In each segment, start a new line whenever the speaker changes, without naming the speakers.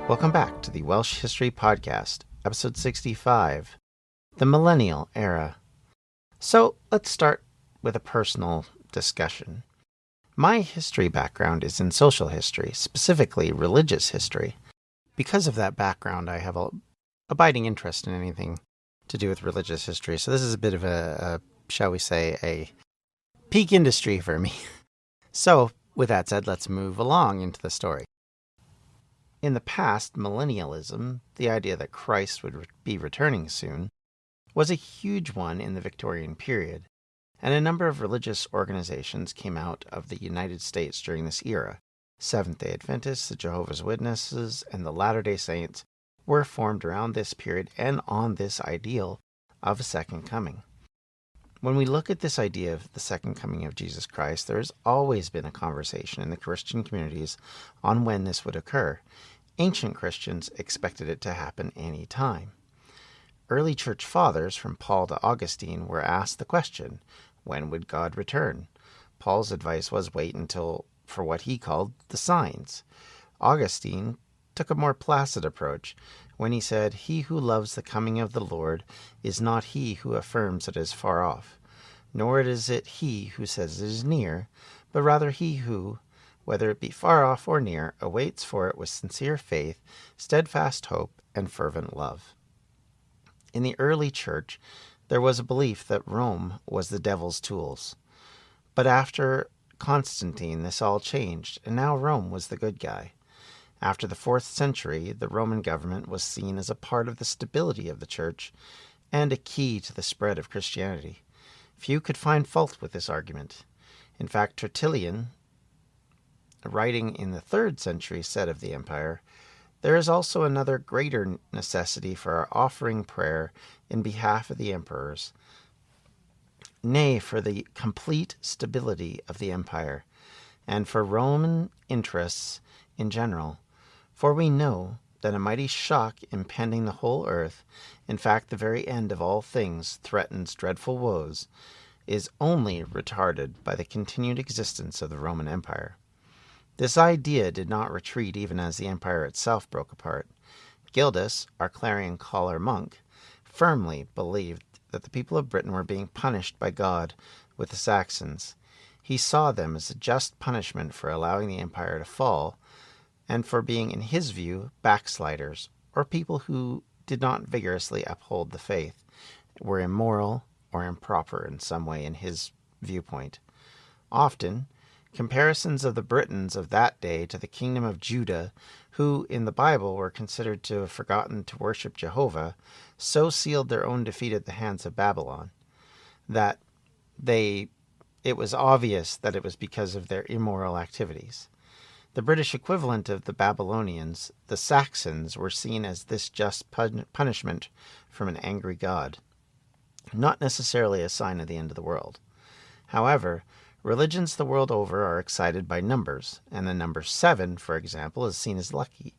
Welcome back to the Welsh History Podcast, episode 65, the Millennial Era. So let's start with a personal discussion. My history background is in social history, specifically religious history. Because of that background, I have an abiding interest in anything to do with religious history. So this is a bit of a shall we say, a peak industry for me. So with that said, let's move along into the story. In the past, millennialism, the idea that Christ would be returning soon, was a huge one in the Victorian period, and a number of religious organizations came out of the United States during this era. Seventh-day Adventists, the Jehovah's Witnesses, and the Latter-day Saints were formed around this period and on this ideal of a second coming. When we look at this idea of the second coming of Jesus Christ, there has always been a conversation in the Christian communities on when this would occur. Ancient Christians expected it to happen any time. Early church fathers, from Paul to Augustine, were asked the question, when would God return? Paul's advice was wait until for what he called the signs. Augustine took a more placid approach when he said, he who loves the coming of the Lord is not he who affirms it is far off, nor is it he who says it is near, but rather he who, whether it be far off or near, awaits for it with sincere faith, steadfast hope, and fervent love. In the early church, there was a belief that Rome was the devil's tools. But after Constantine, this all changed, and now Rome was the good guy. After the 4th century, the Roman government was seen as a part of the stability of the church and a key to the spread of Christianity. Few could find fault with this argument. In fact, Tertullian, writing in the 3rd century, said of the empire, there is also another greater necessity for our offering prayer in behalf of the emperors, nay, for the complete stability of the empire, and for Roman interests in general. For we know that a mighty shock impending the whole earth, in fact the very end of all things, threatens dreadful woes, is only retarded by the continued existence of the Roman Empire. This idea did not retreat even as the empire itself broke apart. Gildas, our clarion caller monk, firmly believed that the people of Britain were being punished by God with the Saxons. He saw them as a just punishment for allowing the empire to fall, and for being, in his view, backsliders, or people who did not vigorously uphold the faith, were immoral or improper in some way in his viewpoint. Often, comparisons of the Britons of that day to the kingdom of Judah, who in the Bible were considered to have forgotten to worship Jehovah, so sealed their own defeat at the hands of Babylon, that it was obvious that it was because of their immoral activities. The British equivalent of the Babylonians, the Saxons, were seen as this just punishment from an angry God, not necessarily a sign of the end of the world. However, religions the world over are excited by numbers, and the number 7, for example, is seen as lucky.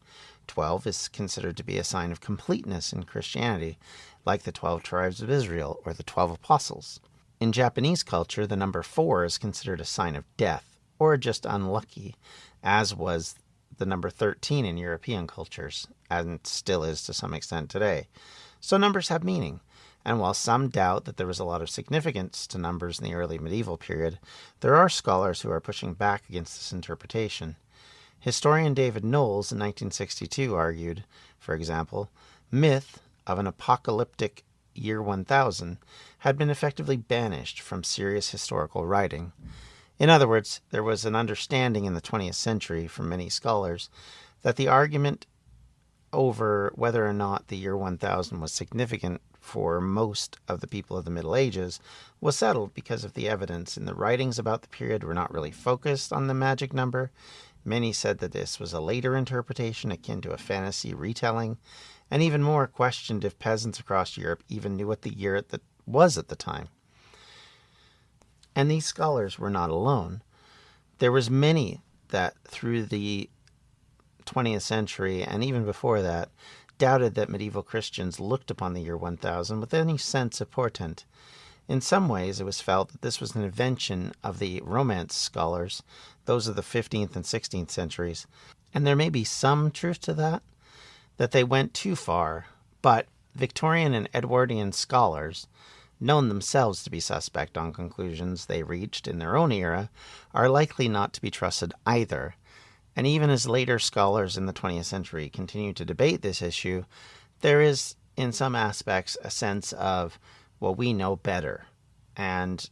12 is considered to be a sign of completeness in Christianity, like the 12 tribes of Israel or the 12 apostles. In Japanese culture, the number 4 is considered a sign of death, or just unlucky, as was the number 13 in European cultures, and still is to some extent today. So numbers have meaning. And while some doubt that there was a lot of significance to numbers in the early medieval period, there are scholars who are pushing back against this interpretation. Historian David Knowles in 1962 argued, for example, myth of an apocalyptic year 1000 had been effectively banished from serious historical writing. In other words, there was an understanding in the 20th century from many scholars that the argument over whether or not the year 1000 was significant for most of the people of the Middle Ages was settled because of the evidence in the writings about the period were not really focused on the magic number. Many said that this was a later interpretation akin to a fantasy retelling, and even more questioned if peasants across Europe even knew what the year was at the time. And these scholars were not alone. There was many that through the 20th century and even before that doubted that medieval Christians looked upon the year 1000 with any sense of portent. In some ways, it was felt that this was an invention of the Romance scholars, those of the 15th and 16th centuries, and there may be some truth to that. that they went too far, but Victorian and Edwardian scholars, known themselves to be suspect on conclusions they reached in their own era, are likely not to be trusted either. And even as later scholars in the 20th century continue to debate this issue, there is, in some aspects, a sense of, well, we know better. And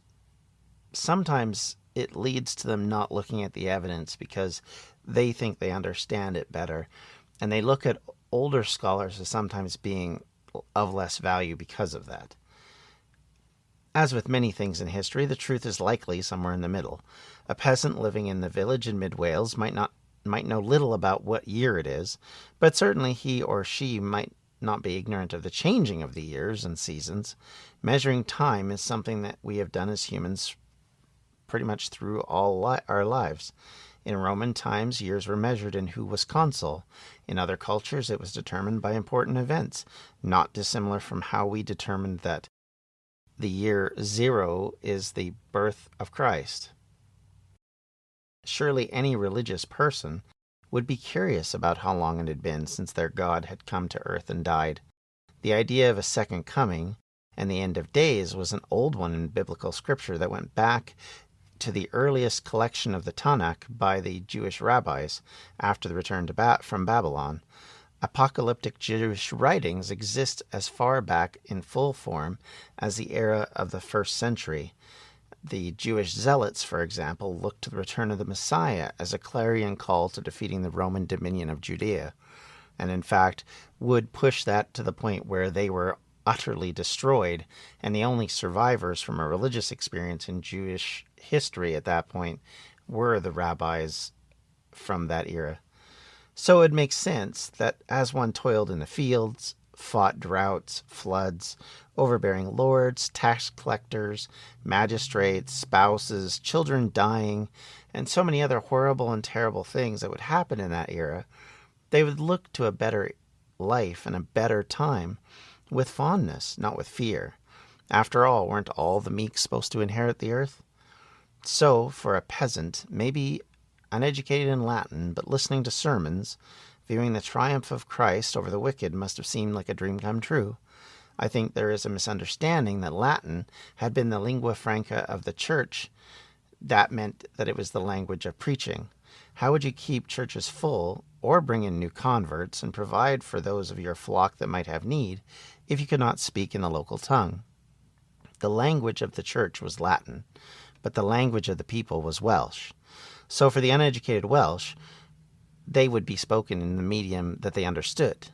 sometimes it leads to them not looking at the evidence because they think they understand it better. And they look at older scholars as sometimes being of less value because of that. As with many things in history, the truth is likely somewhere in the middle. A peasant living in the village in mid-Wales might know little about what year it is, but certainly he or she might not be ignorant of the changing of the years and seasons. Measuring time is something that we have done as humans pretty much through all our lives. In Roman times, years were measured in who was consul. In other cultures, it was determined by important events, not dissimilar from how we determined that the year 0 is the birth of Christ. Surely any religious person would be curious about how long it had been since their God had come to earth and died. The idea of a second coming and the end of days was an old one in biblical scripture that went back to the earliest collection of the Tanakh by the Jewish rabbis after the return from Babylon. Apocalyptic Jewish writings exist as far back in full form as the era of the 1st century. The Jewish zealots, for example, looked to the return of the Messiah as a clarion call to defeating the Roman dominion of Judea, and in fact would push that to the point where they were utterly destroyed, and the only survivors from a religious experience in Jewish history at that point were the rabbis from that era. So it makes sense that as one toiled in the fields, fought droughts, floods, overbearing lords, tax collectors, magistrates, spouses, children dying, and so many other horrible and terrible things that would happen in that era, they would look to a better life and a better time with fondness, not with fear. After all, weren't all the meek supposed to inherit the earth? So, for a peasant, maybe uneducated in Latin, but listening to sermons, viewing the triumph of Christ over the wicked must have seemed like a dream come true. I think there is a misunderstanding that Latin had been the lingua franca of the church. That meant that it was the language of preaching. How would you keep churches full, or bring in new converts, and provide for those of your flock that might have need, if you could not speak in the local tongue? The language of the church was Latin, but the language of the people was Welsh. So for the uneducated Welsh, they would be spoken in the medium that they understood.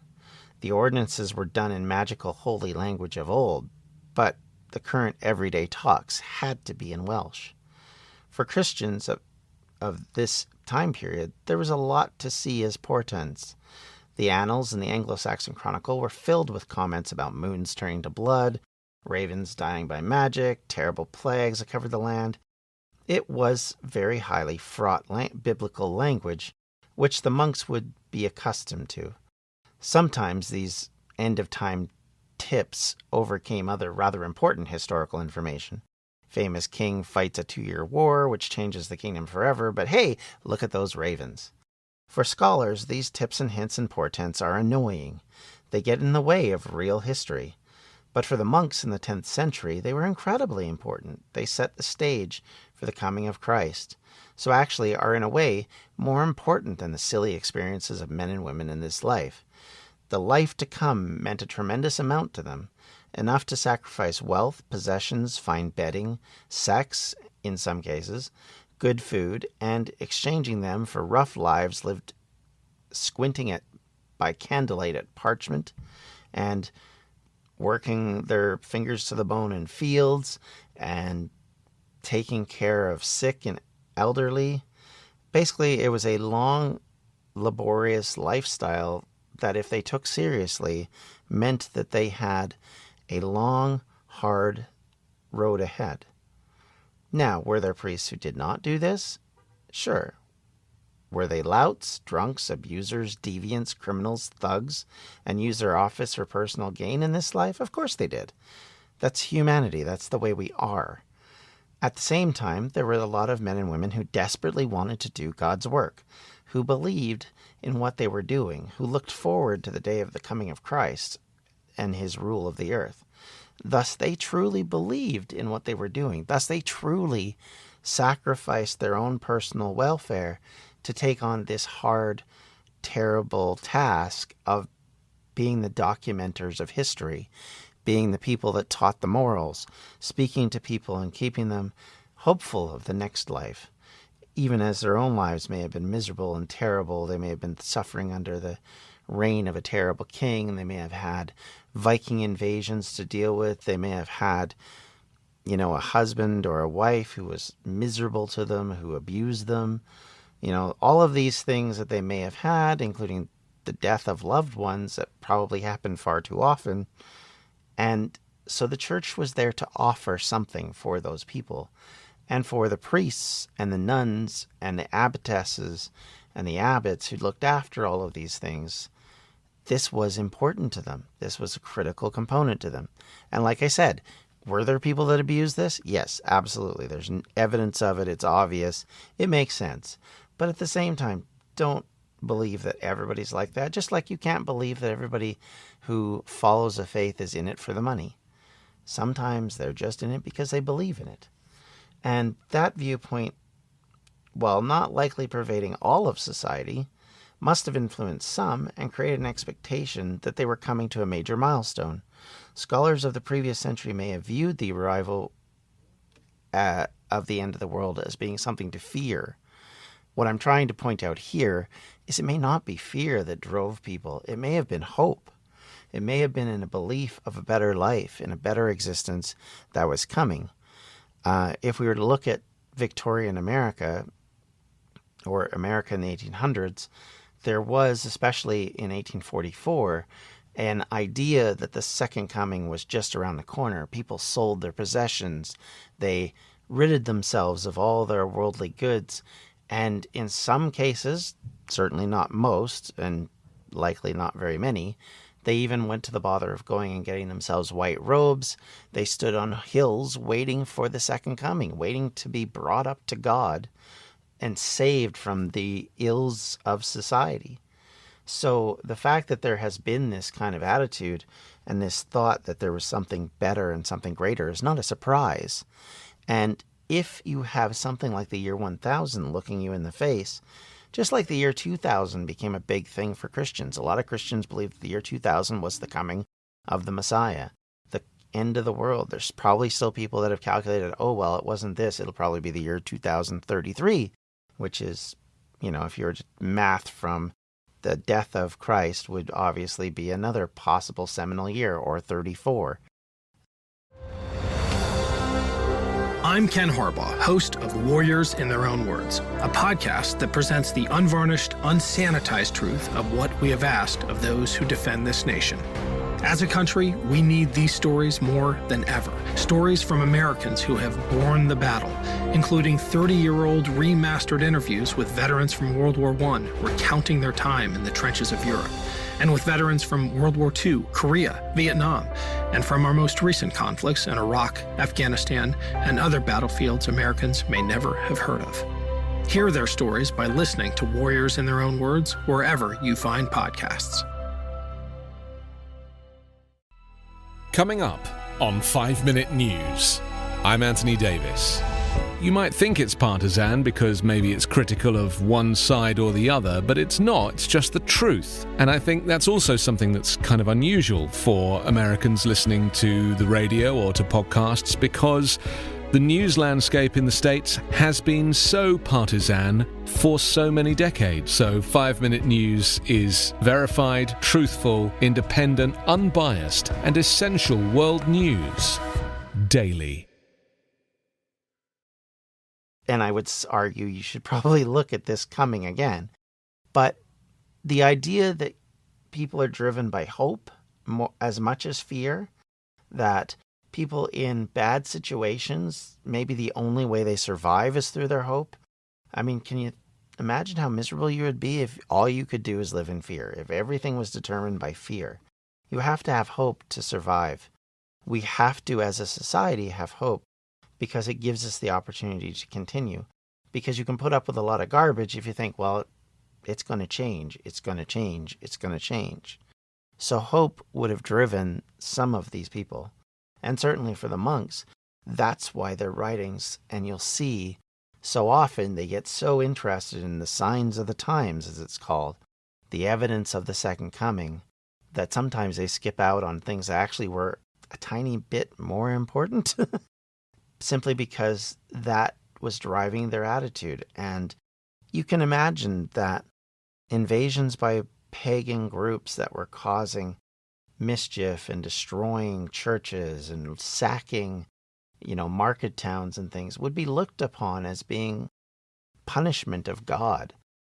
The ordinances were done in magical holy language of old, but the current everyday talks had to be in Welsh. For Christians of this time period, there was a lot to see as portents. The annals in the Anglo-Saxon Chronicle were filled with comments about moons turning to blood, ravens dying by magic, terrible plagues that covered the land. It was very highly fraught biblical language, which the monks would be accustomed to. Sometimes these end-of-time tips overcame other rather important historical information. Famous king fights a 2-year war, which changes the kingdom forever, but hey, look at those ravens. For scholars, these tips and hints and portents are annoying. They get in the way of real history. But for the monks in the 10th century, they were incredibly important. They set the stage for the coming of Christ. So actually are in a way more important than the silly experiences of men and women in this life. The life to come meant a tremendous amount to them, enough to sacrifice wealth, possessions, fine bedding, sex, in some cases, good food, and exchanging them for rough lives lived squinting at by candlelight at parchment, and working their fingers to the bone in fields, and taking care of sick and elderly. Basically, it was a long, laborious lifestyle that, if they took seriously, meant that they had a long, hard road ahead. Now, were there priests who did not do this? Sure. Were they louts, drunks, abusers, deviants, criminals, thugs, and used their office for personal gain in this life? Of course they did. That's humanity. That's the way we are. At the same time, there were a lot of men and women who desperately wanted to do God's work, who believed in what they were doing, who looked forward to the day of the coming of Christ and his rule of the earth. Thus, they truly believed in what they were doing. Thus, they truly sacrificed their own personal welfare to take on this hard, terrible task of being the documenters of history, being the people that taught the morals, speaking to people and keeping them hopeful of the next life. Even as their own lives may have been miserable and terrible, they may have been suffering under the reign of a terrible king, and they may have had Viking invasions to deal with. They may have had, a husband or a wife who was miserable to them, who abused them. All of these things that they may have had, including the death of loved ones that probably happened far too often. And so the church was there to offer something for those people. And for the priests and the nuns and the abbotesses and the abbots who looked after all of these things, this was important to them. This was a critical component to them. And like I said, were there people that abused this? Yes, absolutely. There's evidence of it. It's obvious. It makes sense. But at the same time, don't believe that everybody's like that. Just like you can't believe that everybody who follows a faith is in it for the money. Sometimes they're just in it because they believe in it. And that viewpoint, while not likely pervading all of society, must have influenced some and created an expectation that they were coming to a major milestone. Scholars of the previous century may have viewed the arrival of the end of the world as being something to fear. What I'm trying to point out here is it may not be fear that drove people. It may have been hope. It may have been in a belief of a better life, in a better existence that was coming. If we were to look at Victorian America, or America in the 1800s, there was, especially in 1844, an idea that the second coming was just around the corner. People sold their possessions. They ridded themselves of all their worldly goods. And in some cases, certainly not most, and likely not very many, they even went to the bother of going and getting themselves white robes. They stood on hills waiting for the second coming, waiting to be brought up to God and saved from the ills of society. So the fact that there has been this kind of attitude and this thought that there was something better and something greater is not a surprise. And if you have something like the year 1000 looking you in the face, just like the year 2000 became a big thing for Christians. A lot of Christians believed the year 2000 was the coming of the Messiah, the end of the world. There's probably still people that have calculated, oh, well, it wasn't this. It'll probably be the year 2033, which is, if you were to math from the death of Christ, would obviously be another possible seminal year, or 34.
I'm Ken Harbaugh, host of Warriors in Their Own Words, a podcast that presents the unvarnished, unsanitized truth of what we have asked of those who defend this nation. As a country, we need these stories more than ever. Stories from Americans who have borne the battle, including 30-year-old remastered interviews with veterans from World War I recounting their time in the trenches of Europe, and with veterans from World War II, Korea, Vietnam, and from our most recent conflicts in Iraq, Afghanistan, and other battlefields Americans may never have heard of. Hear their stories by listening to Warriors in Their Own Words wherever you find podcasts.
Coming up on 5 Minute News, I'm Anthony Davis. You might think it's partisan because maybe it's critical of one side or the other, but it's not. It's just the truth. And I think that's also something that's kind of unusual for Americans listening to the radio or to podcasts, because the news landscape in the States has been so partisan for so many decades. So 5 Minute News is verified, truthful, independent, unbiased, and essential world news daily.
And I would argue you should probably look at this coming again. But the idea that people are driven by hope as much as fear, that people in bad situations, maybe the only way they survive is through their hope. I mean, can you imagine how miserable you would be if all you could do is live in fear, if everything was determined by fear? You have to have hope to survive. We have to, as a society, have hope because it gives us the opportunity to continue. Because you can put up with a lot of garbage if you think, well, it's going to change, it's going to change, it's going to change. So hope would have driven some of these people. And certainly for the monks, that's why their writings, and you'll see so often they get so interested in the signs of the times, as it's called, the evidence of the second coming, that sometimes they skip out on things that actually were a tiny bit more important, simply because that was driving their attitude. And you can imagine that invasions by pagan groups that were causing mischief and destroying churches and sacking, market towns and things would be looked upon as being punishment of God.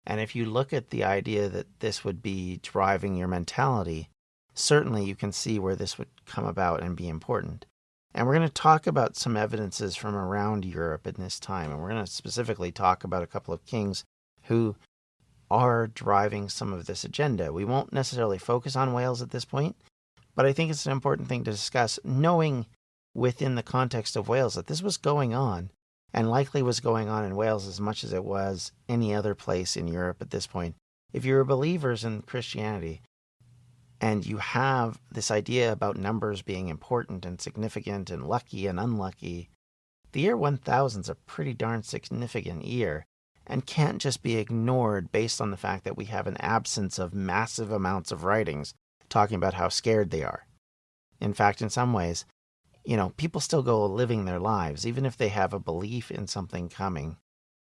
And if you look at the idea that this would be driving your mentality, certainly you can see where this would come about and be important. And we're going to talk about some evidences from around Europe in this time. And we're going to specifically talk about a couple of kings who are driving some of this agenda. We won't necessarily focus on Wales at this point, but I think it's an important thing to discuss, knowing within the context of Wales that this was going on, and likely was going on in Wales as much as it was any other place in Europe at this point. If you're believers in Christianity, and you have this idea about numbers being important and significant and lucky and unlucky, the year 1000 is a pretty darn significant year and can't just be ignored based on the fact that we have an absence of massive amounts of writings talking about how scared they are. In fact, in some ways, people still go living their lives. Even if they have a belief in something coming,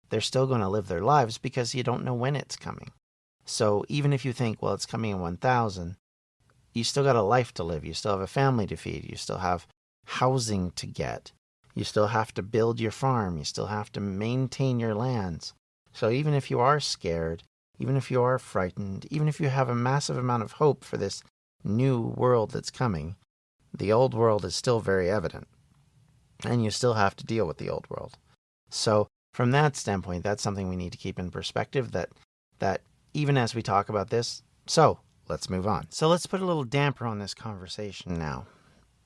they're still going to live their lives because you don't know when it's coming. So even if you think, well, it's coming in 1000, you still got a life to live. You still have a family to feed. You still have housing to get. You still have to build your farm. You still have to maintain your lands. So even if you are scared, even if you are frightened, even if you have a massive amount of hope for this new world that's coming, the old world is still very evident. And you still have to deal with the old world. So from that standpoint, that's something we need to keep in perspective, that even as we talk about this. So let's move on. So let's put a little damper on this conversation now.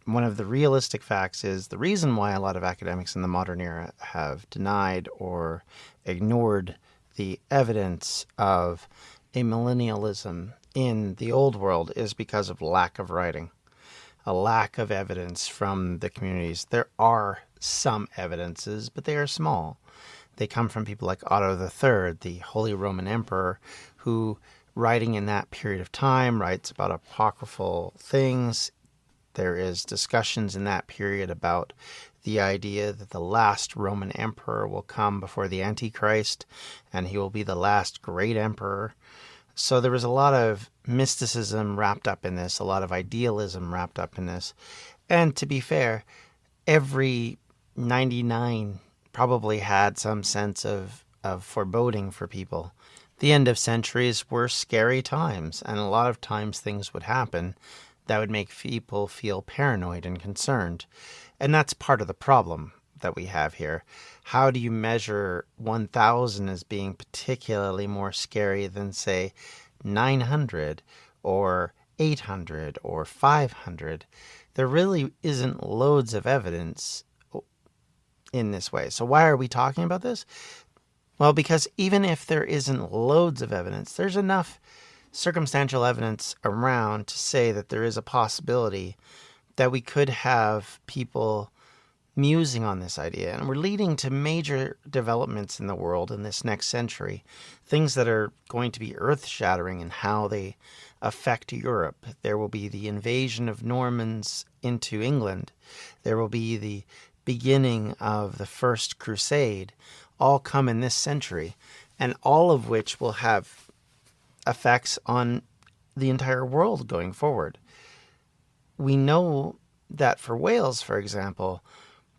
One of the realistic facts is the reason why a lot of academics in the modern era have denied or ignored the evidence of a millennialism in the old world is because of lack of writing, a lack of evidence from the communities. There are some evidences, but they are small. They come from people like Otto III, the Holy Roman Emperor, who, writing in that period of time, writes about apocryphal things. There is discussions in that period about the idea that the last Roman emperor will come before the Antichrist, and he will be the last great emperor. So there was a lot of mysticism wrapped up in this, a lot of idealism wrapped up in this. And to be fair, every 99 probably had some sense of foreboding for people. The end of centuries were scary times, and a lot of times things would happen that would make people feel paranoid and concerned. And that's part of the problem that we have here. How do you measure 1000 as being particularly more scary than, say, 900 or 800 or 500? There really isn't loads of evidence in this way. So why are we talking about this? Well, because even if there isn't loads of evidence, there's enough circumstantial evidence around to say that there is a possibility that we could have people musing on this idea. And we're leading to major developments in the world in this next century, things that are going to be earth-shattering in how they affect Europe. There will be the invasion of Normans into England. There will be the beginning of the First Crusade, all come in this century, and all of which will have effects on the entire world going forward. We know that for Wales, for example,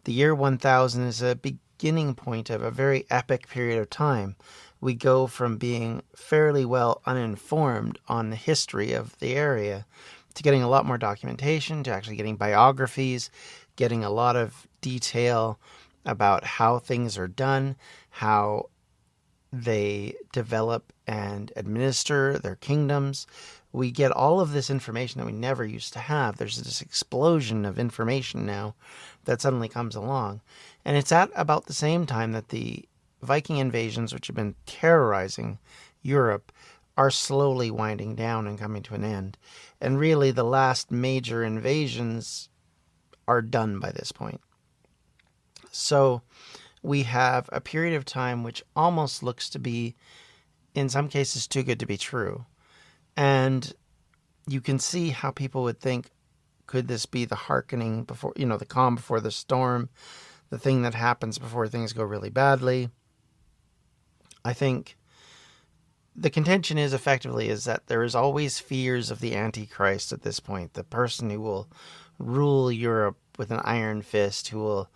the year 1000 is a beginning point of a very epic period of time. We go from being fairly well uninformed on the history of the area to getting a lot more documentation, to actually getting biographies, getting a lot of detail about how things are done, how they develop and administer their kingdoms. We get all of this information that we never used to have. There's this explosion of information now that suddenly comes along. And it's at about the same time that the Viking invasions, which have been terrorizing Europe are slowly winding down and coming to an end. And really, the last major invasions are done by this point. So we have a period of time which almost looks to be, in some cases, too good to be true. And you can see how people would think, could this be the hearkening before, the calm before the storm, the thing that happens before things go really badly? I think the contention is that there is always fears of the Antichrist at this point, the person who will rule Europe with an iron fist, who will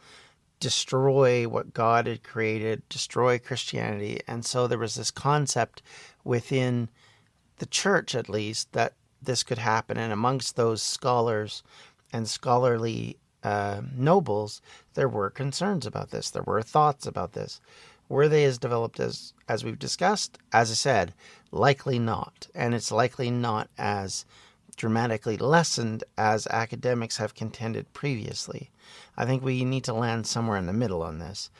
destroy what God had created, destroy Christianity. And so there was this concept within the church, at least, that this could happen. And amongst those scholars and scholarly nobles, there were concerns about this. There were thoughts about this. Were they as developed as we've discussed? As I said, likely not. And it's likely not as dramatically lessened as academics have contended previously. I think we need to land somewhere in the middle on this.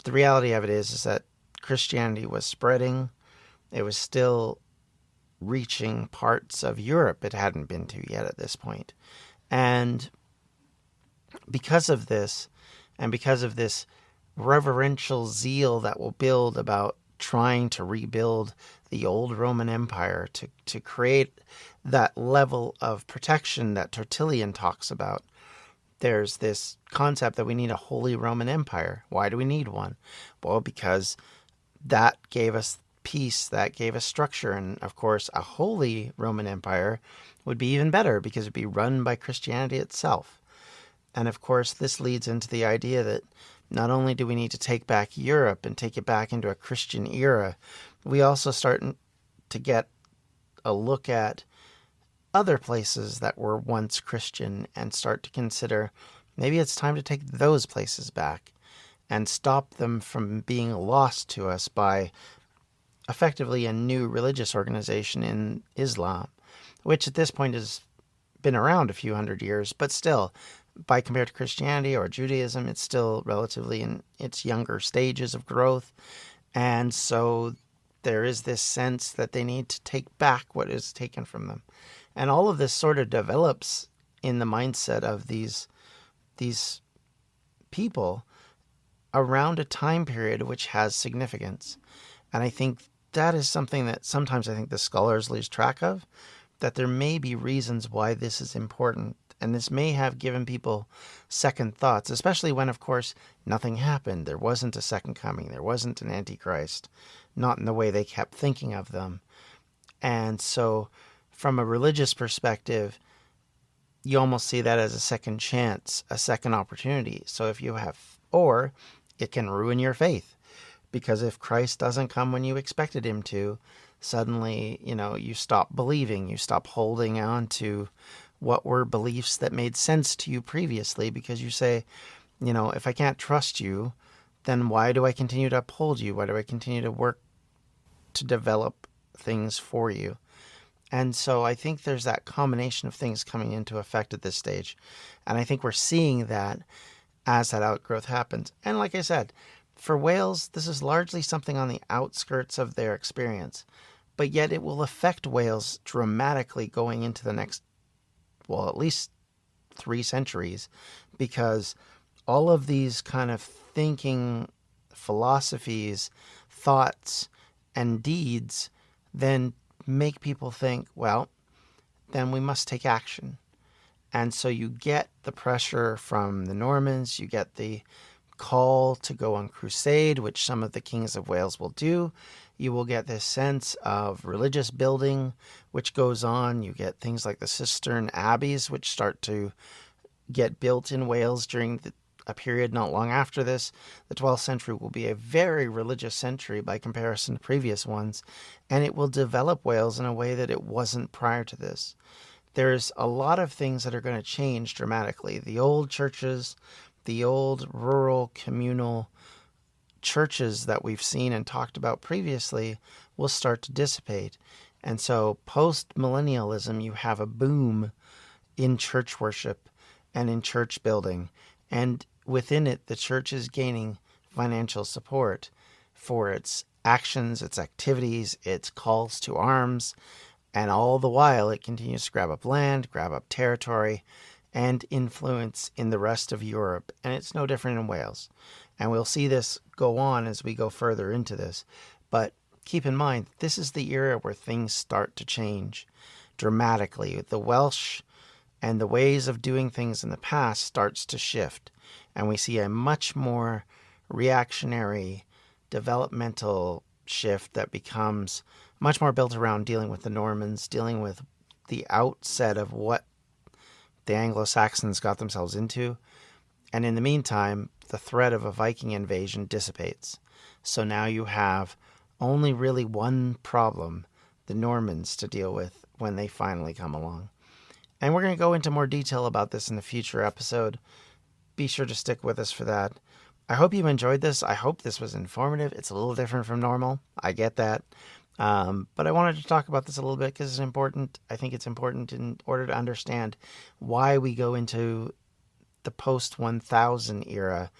The reality of it is that Christianity was spreading. It was still reaching parts of Europe it hadn't been to yet at this point. And because of this, and because of this reverential zeal that will build about trying to rebuild the old Roman Empire, to create that level of protection that Tertullian talks about, there's this concept that we need a Holy Roman Empire. Why do we need one? Well, because that gave us peace, that gave us structure. And of course, a Holy Roman Empire would be even better because it'd be run by Christianity itself. And of course, this leads into the idea that not only do we need to take back Europe and take it back into a Christian era, we also start to get a look at other places that were once Christian and start to consider maybe it's time to take those places back and stop them from being lost to us by effectively a new religious organization in Islam, which at this point has been around a few hundred years, but still, by compared to Christianity or Judaism, it's still relatively in its younger stages of growth. And so there is this sense that they need to take back what is taken from them. And all of this sort of develops in the mindset of these people around a time period which has significance. And I think that is something that sometimes I think the scholars lose track of, that there may be reasons why this is important. And this may have given people second thoughts, especially when, of course, nothing happened. There wasn't a second coming. There wasn't an Antichrist, not in the way they kept thinking of them. And so from a religious perspective, you almost see that as a second chance, a second opportunity. So if you have, or it can ruin your faith, because if Christ doesn't come when you expected him to, suddenly, you stop believing, you stop holding on to what were beliefs that made sense to you previously, because you say, if I can't trust you, then why do I continue to uphold you? Why do I continue to work to develop things for you? And so I think there's that combination of things coming into effect at this stage. And I think we're seeing that as that outgrowth happens. And like I said, for Wales, this is largely something on the outskirts of their experience. But yet it will affect Wales dramatically going into the next, at least 3 centuries, because all of these kind of thinking philosophies, thoughts, and deeds then make people think, then we must take action. And so you get the pressure from the Normans, you get the call to go on crusade, which some of the kings of Wales will do. You will get this sense of religious building, which goes on. You get things like the cistern abbeys, which start to get built in Wales during a period not long after this. The 12th century will be a very religious century by comparison to previous ones, and it will develop Wales in a way that it wasn't prior to this. There's a lot of things that are going to change dramatically. The old churches, the old rural communal churches that we've seen and talked about previously will start to dissipate. And so post-millennialism, you have a boom in church worship and in church building. And within it, the church is gaining financial support for its actions, its activities, its calls to arms, and all the while it continues to grab up land, grab up territory, and influence in the rest of Europe. And it's no different in Wales. And we'll see this go on as we go further into this. But keep in mind, this is the era where things start to change dramatically. The Welsh and the ways of doing things in the past starts to shift. And we see a much more reactionary, developmental shift that becomes much more built around dealing with the Normans, dealing with the outset of what the Anglo-Saxons got themselves into. And in the meantime, the threat of a Viking invasion dissipates. So now you have only really one problem, the Normans, to deal with when they finally come along. And we're going to go into more detail about this in a future episode. Be sure to stick with us for that. I hope you enjoyed this. I hope this was informative. It's a little different from normal. I get that. But I wanted to talk about this a little bit because it's important. I think it's important in order to understand why we go into the post-1000 era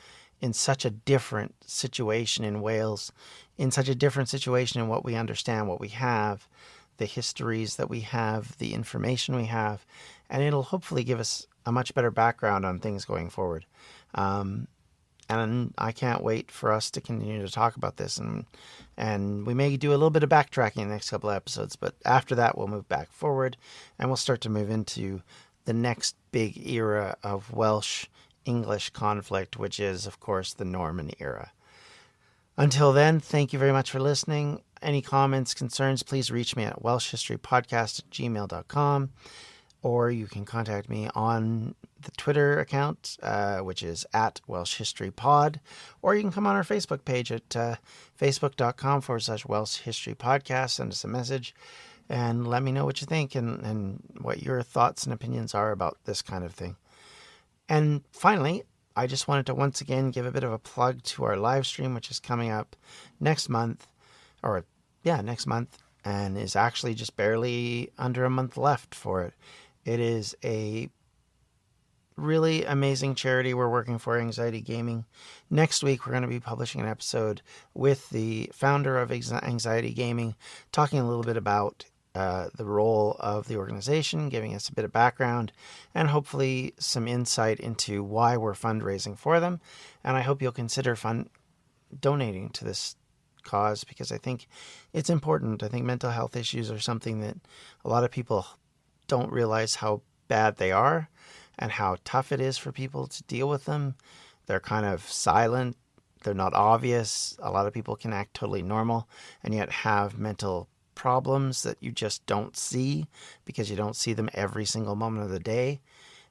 in such a different situation in Wales, in such a different situation in what we understand, what we have, the histories that we have, the information we have, and it'll hopefully give us a much better background on things going forward. And I can't wait for us to continue to talk about this. And we may do a little bit of backtracking in the next couple of episodes, but after that, we'll move back forward and we'll start to move into the next big era of Welsh-English conflict, which is, of course, the Norman era. Until then, thank you very much for listening. Any comments, concerns, please reach me at welshhistorypodcast@gmail.com. Or you can contact me on the Twitter account, which is at WelshHistoryPod. Or you can come on our Facebook page at facebook.com/WelshHistoryPodcast. Send us a message and let me know what you think and what your thoughts and opinions are about this kind of thing. And finally, I just wanted to once again give a bit of a plug to our live stream, which is coming up next month, and is actually just barely under a month left for it. It is a really amazing charity we're working for, Anxiety Gaming. Next week, we're going to be publishing an episode with the founder of Anxiety Gaming, talking a little bit about the role of the organization, giving us a bit of background, and hopefully some insight into why we're fundraising for them. And I hope you'll consider donating to this cause, because I think it's important. I think mental health issues are something that a lot of people don't realize how bad they are and how tough it is for people to deal with them. They're kind of silent. They're not obvious. A lot of people can act totally normal and yet have mental problems that you just don't see because you don't see them every single moment of the day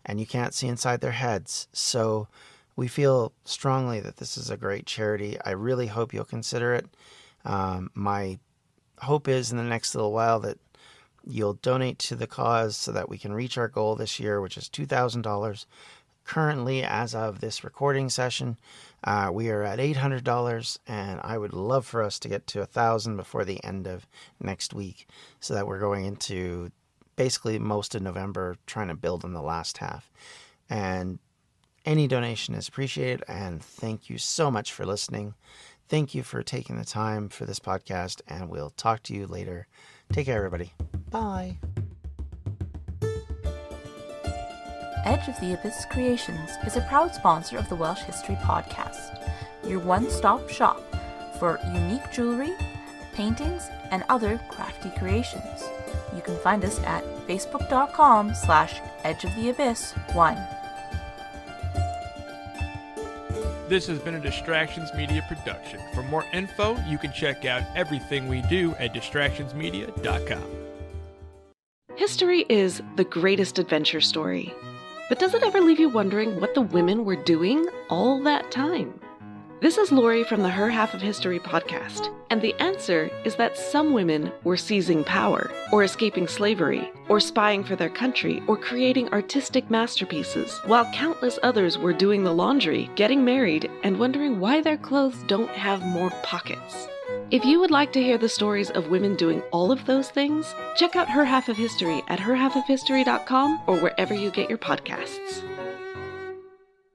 and you can't see inside their heads. So we feel strongly that this is a great charity. I really hope you'll consider it. My hope is in the next little while that you'll donate to the cause so that we can reach our goal this year, which is $2,000. Currently, as of this recording session, we are at $800, and I would love for us to get to $1,000 before the end of next week, so that we're going into basically most of November trying to build on the last half. And any donation is appreciated, and thank you so much for listening. Thank you for taking the time for this podcast, and we'll talk to you later. Take care, everybody. Bye.
Edge of the Abyss Creations is a proud sponsor of the Welsh History Podcast, your one-stop shop for unique jewelry, paintings, and other crafty creations. You can find us at facebook.com/edgeoftheabyss1.
This has been a Distractions Media production. For more info, you can check out everything we do at distractionsmedia.com.
History is the greatest adventure story. But does it ever leave you wondering what the women were doing all that time? This is Lori from the Her Half of History podcast, and the answer is that some women were seizing power, or escaping slavery, or spying for their country, or creating artistic masterpieces, while countless others were doing the laundry, getting married, and wondering why their clothes don't have more pockets. If you would like to hear the stories of women doing all of those things, check out Her Half of History at herhalfofhistory.com or wherever you get your podcasts.